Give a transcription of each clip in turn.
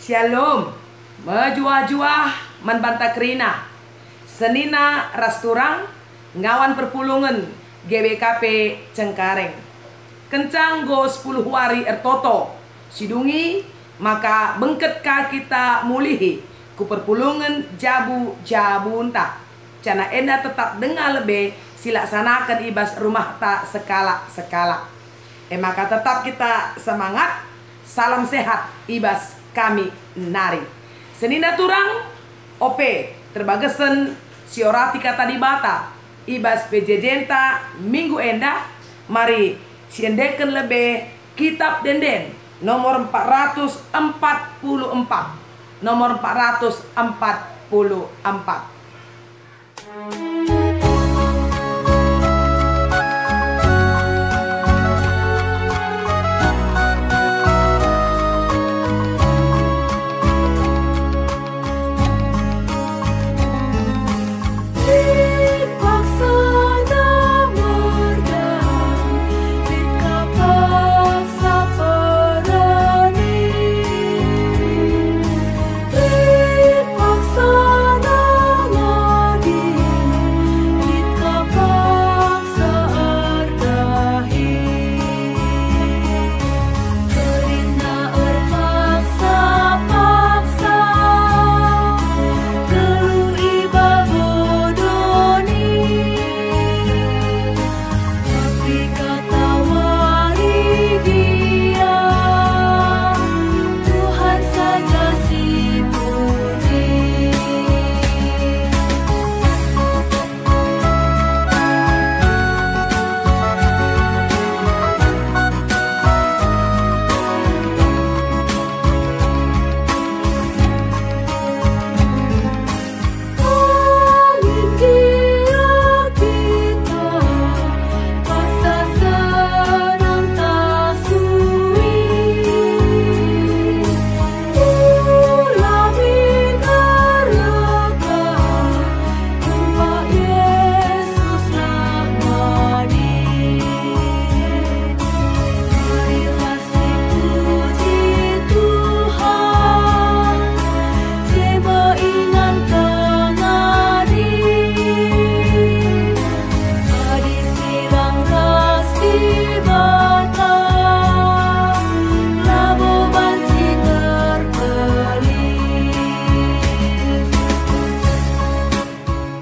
Shalom, mejuah-juah menbanta kerina, senina rasturang, ngawan perpulungan GBKP Cengkareng. Kencang go 10 hari ertoto, sidungi maka bengket ka kita mulihi, ku perpulungan jabu-jabunta. Cana enda tetap dengar lebih, silaksanakan ibas rumah tak sekala-sekala. Maka tetap kita semangat, salam sehat ibas kami nari. Senina turang OP terbagesen siorati kata di bata ibas PJJenta minggu enda. Mari siendeken lebih kitab denden nomor 444, nomor 444.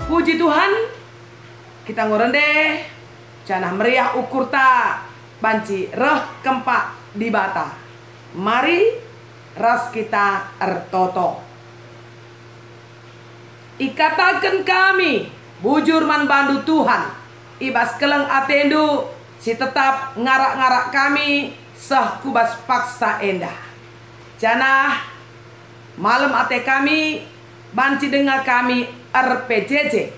Puji Tuhan, kita ngorende canah meriah ukur ta banci reh kempak di bata. Mari ras kita ertoto. Ikatakan kami bujur man bandu Tuhan, ibas keleng atendu si tetap ngarak-ngarak kami sah kubas paksa endah. Canah malam ate kami banci dengar kami RPJJ.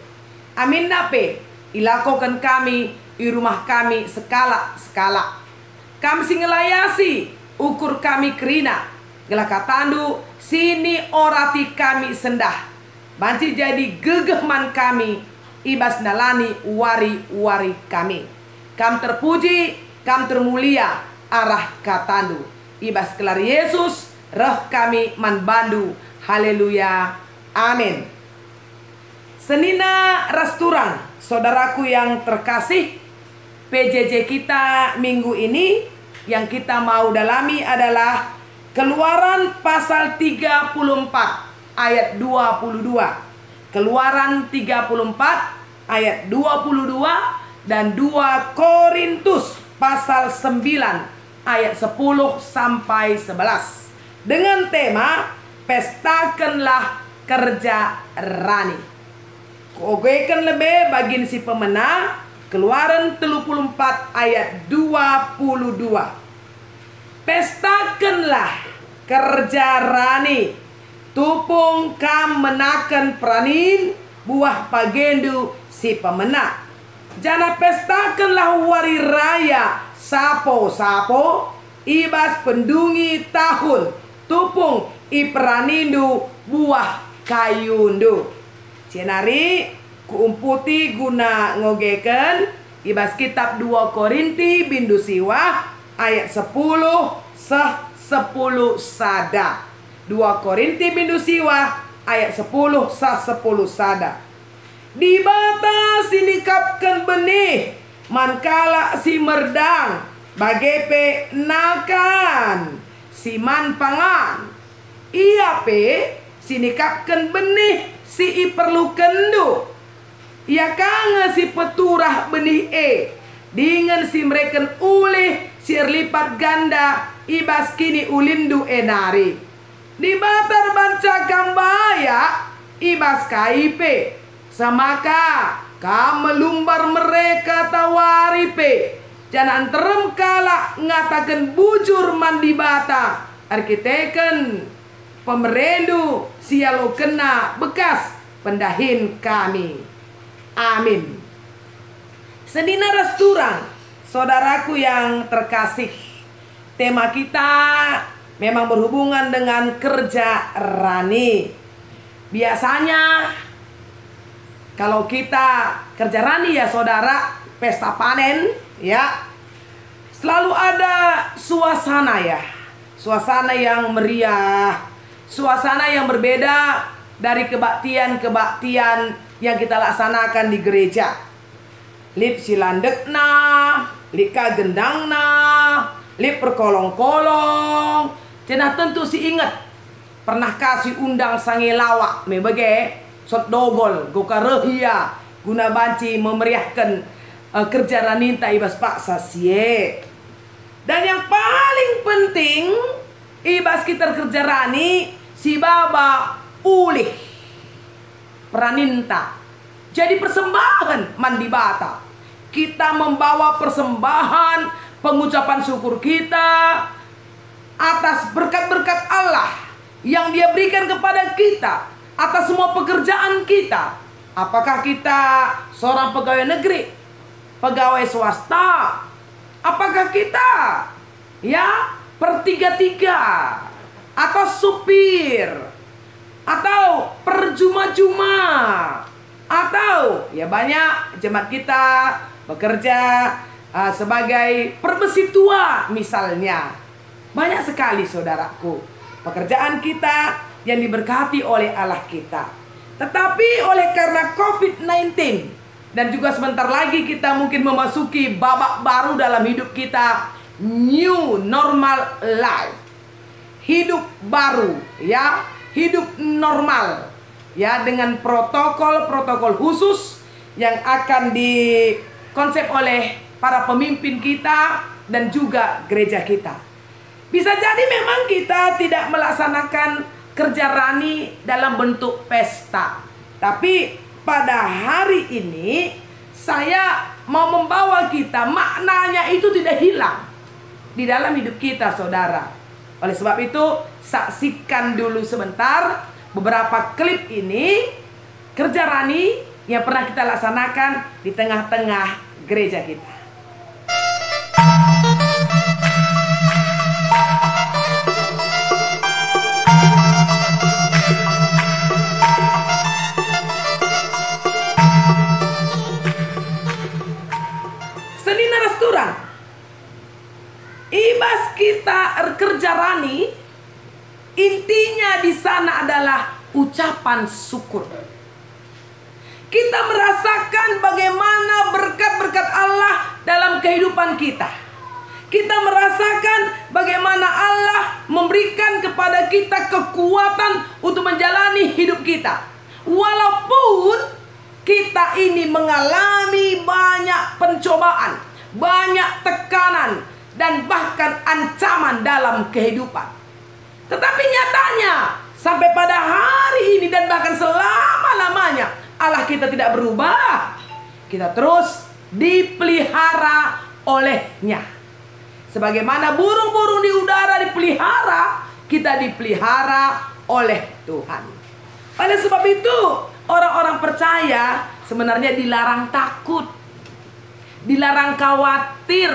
Amin nape ilakokan kami di rumah kami sekala-sekala. Kami singelayasi ukur kami kerina gelakatandu sini orati kami sendah. Banci jadi gegehman kami ibas nalani wari-wari kami. Kam terpuji, kam termulia arah katandu. Ibas kelar Yesus reh kami man bandu. Haleluya. Amin. Senina rasturang, saudaraku yang terkasih, PJJ kita minggu ini yang kita mau dalami adalah Keluaran pasal 34 ayat 22. Keluaran 34 ayat 22 dan 2 Korintus pasal 9 ayat 10 sampai 11. Dengan tema pestakanlah kerja rani. Ogekan lebih bagin si pemenang. Keluaran 34 ayat 22. Pestakanlah kerja rani, tupung kam menakan pranin buah pagendu si pemenang. Jana pestakanlah wari raya sapo-sapo ibas pendungi tahun, tupung ipranindu buah kayundu. Cenari kuumputi guna ngogeken ibas kitab 2 Korinti bindu siwah ayat 10 10 sada. 2 Korinti bindu siwa ayat 10 sah 10 sada. Di bata sinikapkan benih mankala si merdang bagepe nakan si man pangan. Ia pe sinikapkan benih si perlu kendu. Ia kange si peturah benih dengan si mereken ulih si lipat ganda ibas kini ulindu enari. Di batar banca kambaya ibas kaipe samaka kam melumbar mereka tawari pe. Jangan terem kala ngatakan bujur mandi bata arkiteken pemerendu sialo kena bekas pendahin kami. Amin. Sedina resturang, saudaraku yang terkasih, tema kita memang berhubungan dengan kerja rani. Biasanya kalau kita kerja rani ya saudara, pesta panen ya, selalu ada suasana ya, suasana yang meriah, suasana yang berbeda dari kebaktian-kebaktian yang kita laksanakan di gereja. Lip silandekna, lip kagendangna, lip perkolong-kolong. Cenah tentu si ingat pernah kasih undang sange lawak mebege sot dogol goka rehia guna banci memeriahkan kerja raninta ibas paksa sie. Dan yang paling penting ibas kita kerja rani si baba ulih praninta. Jadi persembahan mandi bata. Kita membawa persembahan pengucapan syukur kita atas berkat-berkat Allah yang Dia berikan kepada kita, atas semua pekerjaan kita. Apakah kita seorang pegawai negeri, pegawai swasta, apakah kita ya per-3-3 atau supir atau perjuma-juma, atau ya banyak jemaat kita bekerja sebagai perbesi tua misalnya. Banyak sekali saudaraku pekerjaan kita yang diberkati oleh Allah kita. Tetapi oleh karena COVID-19 dan juga sebentar lagi kita mungkin memasuki babak baru dalam hidup kita, new normal life, hidup baru ya, hidup normal ya, dengan protokol-protokol khusus yang akan dikonsep oleh para pemimpin kita dan juga gereja kita. Bisa jadi memang kita tidak melaksanakan kerja rani dalam bentuk pesta, tapi pada hari ini saya mau membawa kita, maknanya itu tidak hilang di dalam hidup kita saudara. Oleh sebab itu saksikan dulu sebentar beberapa klip ini kerja rani yang pernah kita laksanakan di tengah-tengah gereja kita. Sedina restoran, ibas kita kerja rani, intinya di sana adalah ucapan syukur. Kita merasakan bagaimana berkat-berkat Allah dalam kehidupan kita. Kita merasakan bagaimana Allah memberikan kepada kita kekuatan untuk menjalani hidup kita. Walaupun kita ini mengalami banyak pencobaan, banyak tekanan, dan bahkan ancaman dalam kehidupan. Tetapi nyatanya sampai pada hari ini dan bahkan selama-lamanya Allah kita tidak berubah. Kita terus dipelihara olehnya. Sebagaimana burung-burung di udara dipelihara, kita dipelihara oleh Tuhan. Pada sebab itu orang-orang percaya sebenarnya dilarang takut, dilarang khawatir,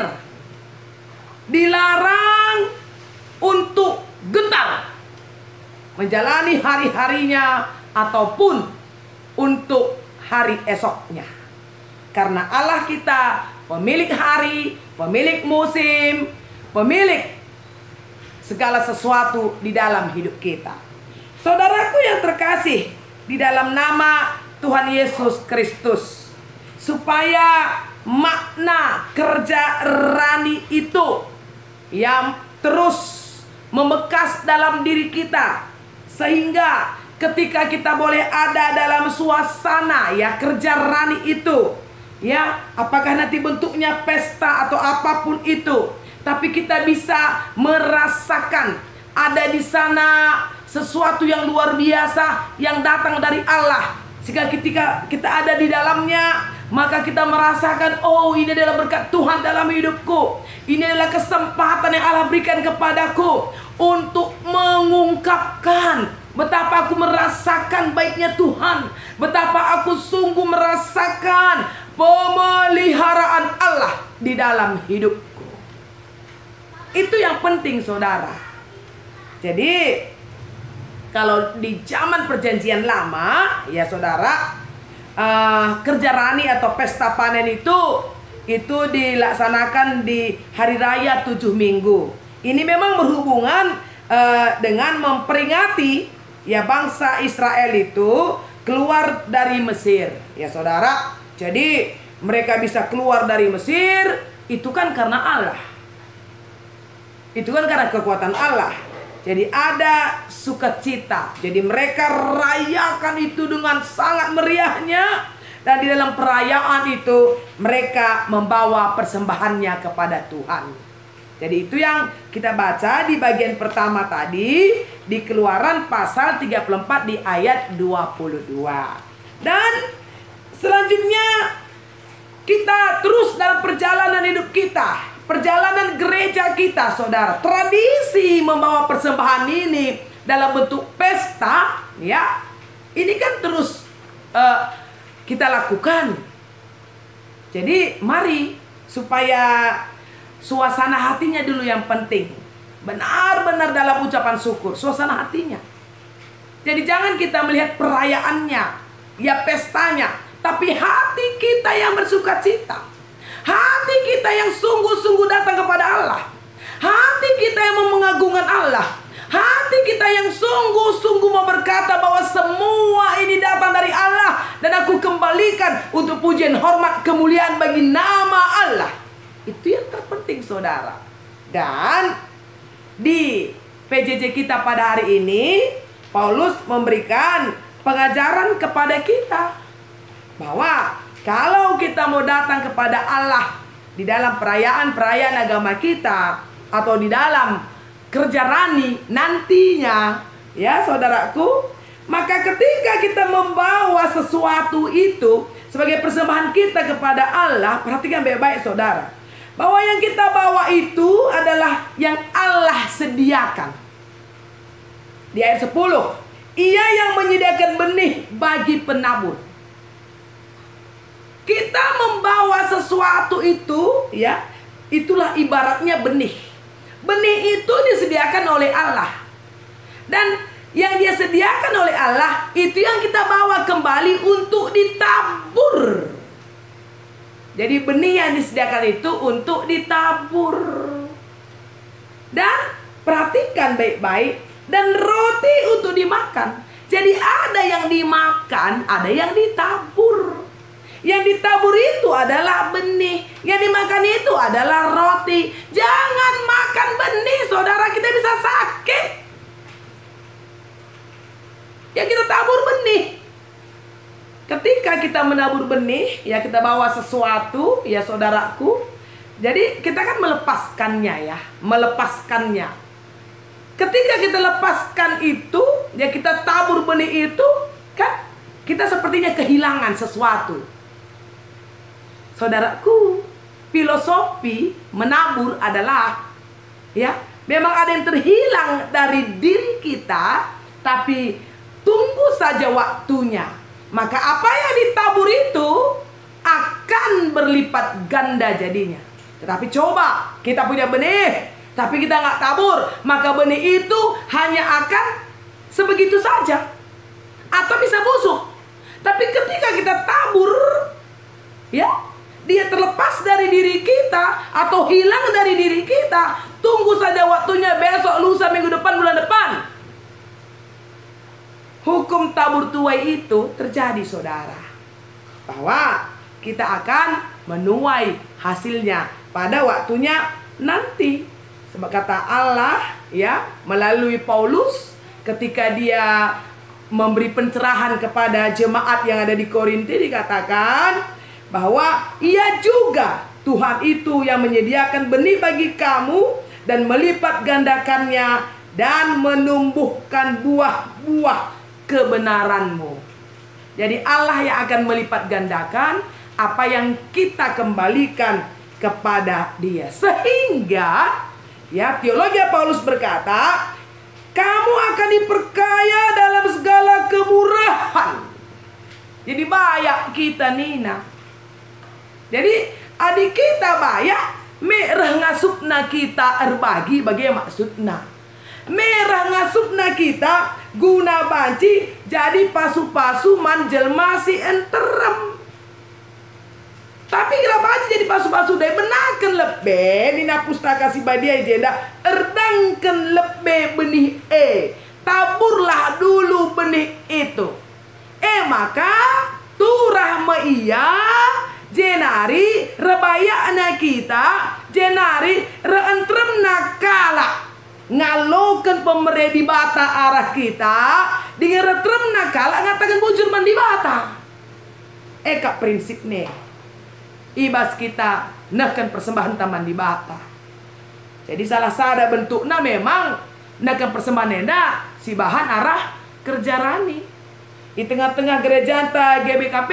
dilarang untuk gentar menjalani hari-harinya ataupun untuk hari esoknya. Karena Allah kita pemilik hari, pemilik musim, pemilik segala sesuatu di dalam hidup kita. Saudaraku yang terkasih, di dalam nama Tuhan Yesus Kristus, supaya makna kerja rani itu yang terus membekas dalam diri kita, sehingga ketika kita boleh ada dalam suasana ya kerja rani itu, ya apakah nanti bentuknya pesta atau apapun itu, tapi kita bisa merasakan ada di sana sesuatu yang luar biasa yang datang dari Allah, sehingga ketika kita ada di dalamnya, maka kita merasakan, oh ini adalah berkat Tuhan dalam hidupku, ini adalah kesempatan yang Allah berikan kepadaku untuk mengungkapkan betapa aku merasakan baiknya Tuhan, betapa aku sungguh merasakan pemeliharaan Allah di dalam hidupku. Itu yang penting, saudara. Jadi kalau di zaman perjanjian lama, ya saudara, kerja rani atau pesta panen itu dilaksanakan di hari raya 7 minggu. Ini memang berhubungan dengan memperingati ya bangsa Israel itu keluar dari Mesir, ya saudara. Jadi mereka bisa keluar dari Mesir itu kan karena Allah. Itu kan karena kekuatan Allah. Jadi ada sukacita. Jadi mereka rayakan itu dengan sangat meriahnya. Dan di dalam perayaan itu mereka membawa persembahannya kepada Tuhan. Jadi itu yang kita baca di bagian pertama tadi, di Keluaran pasal 34 di ayat 22. Dan selanjutnya kita terus dalam perjalanan hidup kita, perjalanan gereja kita, saudara. Tradisi membawa persembahan ini dalam bentuk pesta, ya, ini kan terus kita lakukan. Jadi mari supaya suasana hatinya dulu yang penting, benar-benar dalam ucapan syukur, suasana hatinya. Jadi jangan kita melihat perayaannya, ya pestanya, tapi hati kita yang bersukacita, hati kita yang sungguh-sungguh datang kepada Allah, hati kita yang mengagungkan Allah, hati kita yang sungguh-sungguh mau berkata bahwa semua ini datang dari Allah dan aku kembalikan untuk pujian, hormat, kemuliaan bagi nama Allah. Itu yang terpenting, saudara. Dan di PJJ kita pada hari ini, Paulus memberikan pengajaran kepada kita bahwa kalau kita mau datang kepada Allah di dalam perayaan-perayaan agama kita atau di dalam kerja rani nantinya, ya saudaraku, maka ketika kita membawa sesuatu itu sebagai persembahan kita kepada Allah, perhatikan baik-baik, saudara, bahwa yang kita bawa itu adalah yang Allah sediakan. Di ayat 10, Ia yang menyediakan benih bagi penabur. Kita membawa sesuatu itu, ya, itulah ibaratnya benih. Benih itu disediakan oleh Allah. Dan yang dia sediakan oleh Allah, itu yang kita bawa kembali untuk ditabur. Jadi benih yang disediakan itu untuk ditabur. Dan perhatikan baik-baik, dan roti untuk dimakan. Jadi ada yang dimakan, ada yang ditabur. Yang ditabur itu adalah benih, yang dimakan itu adalah roti. Jangan makan benih, saudara, kita bisa sakit. Yang kita tabur benih. Ketika kita menabur benih, ya kita bawa sesuatu, ya saudaraku. Jadi kita kan melepaskannya, ya, melepaskannya. Ketika kita lepaskan itu, ya kita tabur benih itu, kan kita sepertinya kehilangan sesuatu. Saudaraku, filosofi menabur adalah, ya, memang ada yang terhilang dari diri kita, tapi tunggu saja waktunya. Maka apa yang ditabur itu akan berlipat ganda jadinya. Tetapi coba kita punya benih, tapi kita nggak tabur, maka benih itu hanya akan sebegitu saja, atau bisa busuk. Tapi ketika kita tabur, ya, dia terlepas dari diri kita, kita atau hilang dari diri kita. Tunggu saja waktunya, besok, lusa, minggu depan, bulan depan. Hukum tabur tuai itu terjadi, saudara, bahwa kita akan menuai hasilnya pada waktunya nanti. Sebab kata Allah ya melalui Paulus ketika dia memberi pencerahan kepada jemaat yang ada di Korintus, dikatakan bahwa ia juga, Tuhan itu yang menyediakan benih bagi kamu dan melipat gandakannya dan menumbuhkan buah-buah kebenaranmu. Jadi Allah yang akan melipat gandakan apa yang kita kembalikan kepada Dia. Sehingga ya teologi Paulus berkata, kamu akan diperkaya dalam segala kemurahan. Jadi banyak kita Nina. Jadi adik kita banyak merah ngasupna kita erbagi bagi maksudna. Merah ngasupna kita guna banci jadi pasu-pasu manjel masih enterem. Tapi kenapa aja jadi pasu-pasu deh benakan lebih nina pustaka si badia jenda erdangkan lebih benih taburlah dulu benih itu maka turah meia jenari rebaya anak kita jenari reentrem nakala ngalokan pemerintah di bata arah kita dengan retrem nakala ngatakan bujur mandi bata kak prinsip nih ibas kita nahkan persembahan taman di bata. Jadi salah sada bentuknya memang nahkan persembahan nenda si bahan arah kerja rani. Di tengah-tengah gereja anta GBKP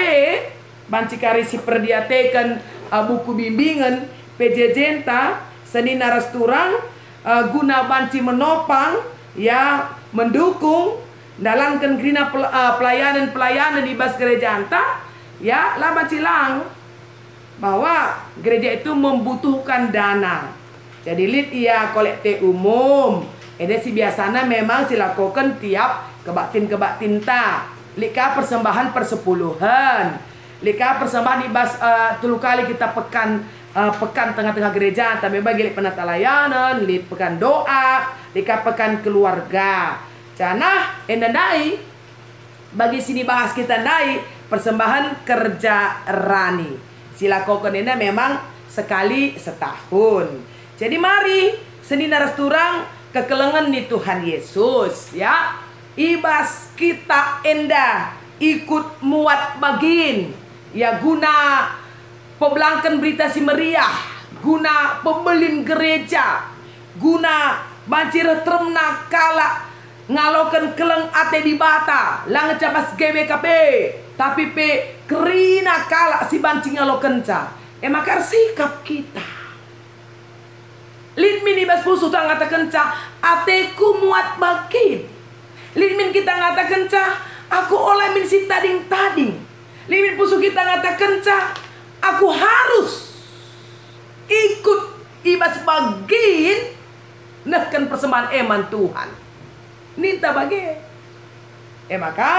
banci kari si perdiatekan buku bimbingan PJJ enta seni narasturang guna banci menopang ya mendukung dalam kengrina pelayanan di bas gereja anta ya lah banci lang bahwa gereja itu membutuhkan dana. Jadi lid ia kolekte umum. Ini si biasanya memang silakukan tiap kebaktin ta. Lika persembahan persepuluhan. Lika persembahan di bas tulu kali kita pekan tengah-tengah gereja. Tapi bagi lid penata layanan, lid pekan doa, lika pekan keluarga. Cana endandai bagi sini bahas kita ndai persembahan kerja rani. Silakokan ini memang sekali setahun. Jadi mari seni narasturang kekelengan nih Tuhan Yesus ya. Ibas kita enda ikut muat bagin ya guna pebelangkan berita si meriah, guna pembelin gereja, guna banci retremna kala ngalokan keleng ate di bata lang cabas GBKP tapi pe kerina kala si banci ngalokan ca makar sikap kita lid min ibas pusu ta ngatakan ca ateku muat bagin lid min kita ngatakan ca aku oleh min si tading lid min pusu kita ngatakan ca aku harus ikut ibas bagin nahkan persembahan eman Tuhan ninta bagi maka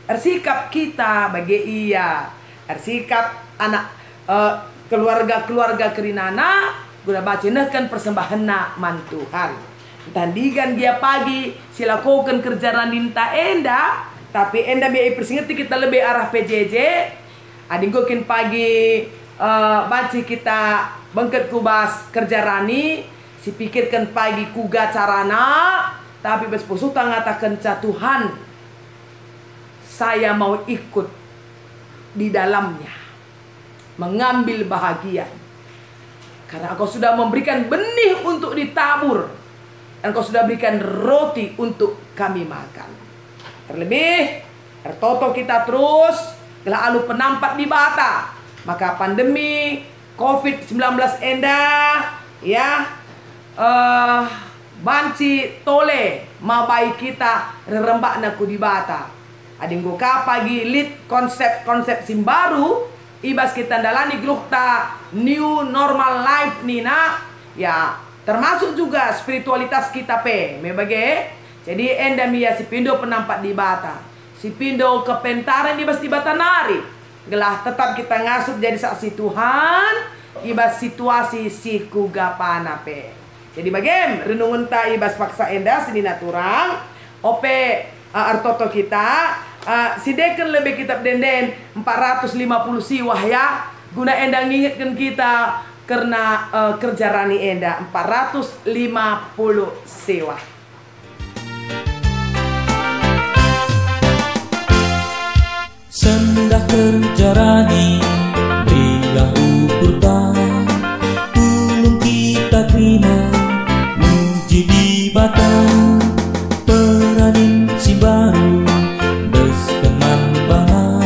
ersikap kita bagi ia ersikap anak keluarga kerinana guna baca nahkan persembahan na man Tuhan tandigan dia pagi silakukan kerjaan ninta enda tapi enda biaya persingeti kita lebih arah PJJ adinggokin pagi baca kita bangket kubas kerja rani si pikirkan pagi kuga carana tapi bespusuta ngatakan ca Tuhan saya mau ikut di dalamnya mengambil bahagian karena engkau sudah memberikan benih untuk ditabur dan engkau sudah berikan roti untuk kami makan. Terlebih ertoto kita terus telah alu penampak di bata maka pandemi COVID-19 endah ya banci tole mabai kita rerembak naku di bata adinggo ka pagi lit konsep simbaru ibas kita dalani glukta new normal life nina ya termasuk juga spiritualitas kita pe mebage jadi enda mia si pindo penampak di bata si pindo kepentaran ibas di bata nari gelah tetap kita ngasup jadi saksi Tuhan ibas situasi si kugapanape. Jadi bagem renungan ta ibas paksa enda sini naturang ope artoto kita sideken lebih kitab denden 450 siwah ya guna enda ngingetkan kita karena kerja rani enda 450 siwah. Sendah kerja rani berilah ukur ulung kita terima muji di batang peranin si baru deskeman bana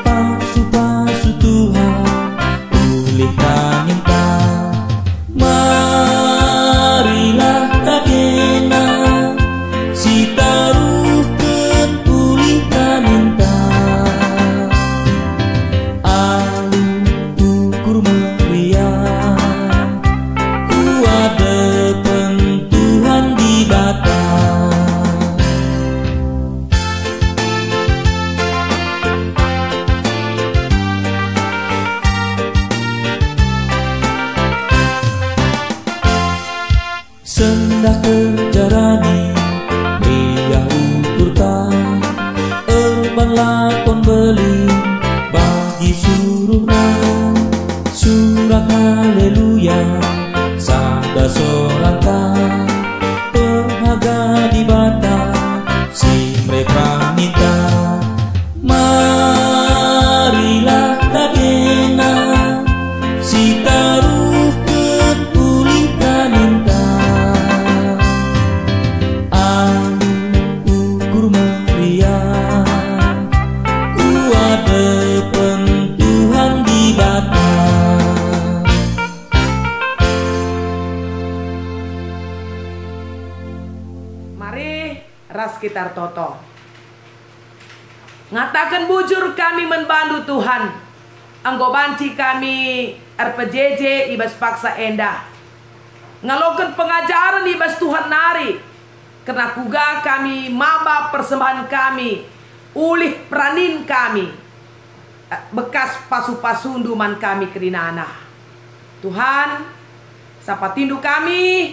pasu-pasu Tuhan pulihkan minta marilah kagena si taruhkan pulihkan minta sendah kerja rani pria ukur erban lakon beli bagi suruhna surah haleluya sada sorata perhaga di bata si mereka minta marilah kagena si taruhkan pulihkan minta Mari ras kita toto ngatakan bujur kami membantu Tuhan anggo banci kami RPJJ ibas paksa enda ngalokan pengajaran ibas Tuhan nari karena kuga kami maba persembahan kami ulih pranin kami bekas pasu-pasunduman kami kerinana Tuhan sapa tindu kami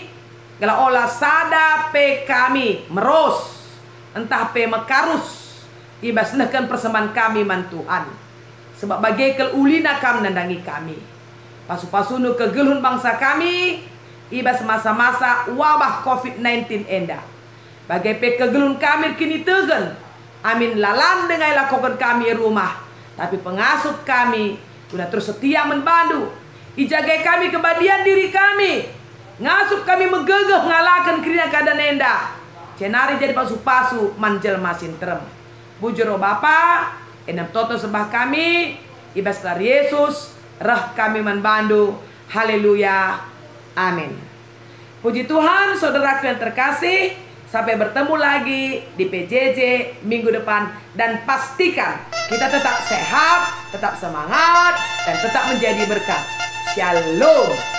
gala olah sada pe kami meros entah pe mekarus ibas nehkan persembahan kami man Tuhan sebab bagai kel ulina kam nandangi kami pasu-pasunu kegelun bangsa kami ibas masa-masa wabah COVID-19 enda bagai pe kegelun kami kini tegen amin lalan dengan lakukan kami rumah tapi pengasuh kami sudah terus setia membantu ijagai kami kebadian diri kami ngasup kami megegeh ngalakan kriya keadaan enda cenari jadi pasu-pasu manjel masin terem bujuro Bapa enam toto sembah kami ibas kelar Yesus rah kami membantu haleluya amin. Puji Tuhan saudaraku yang terkasih, sampai bertemu lagi di PJJ minggu depan dan pastikan kita tetap sehat, tetap semangat dan tetap menjadi berkat. Shalom.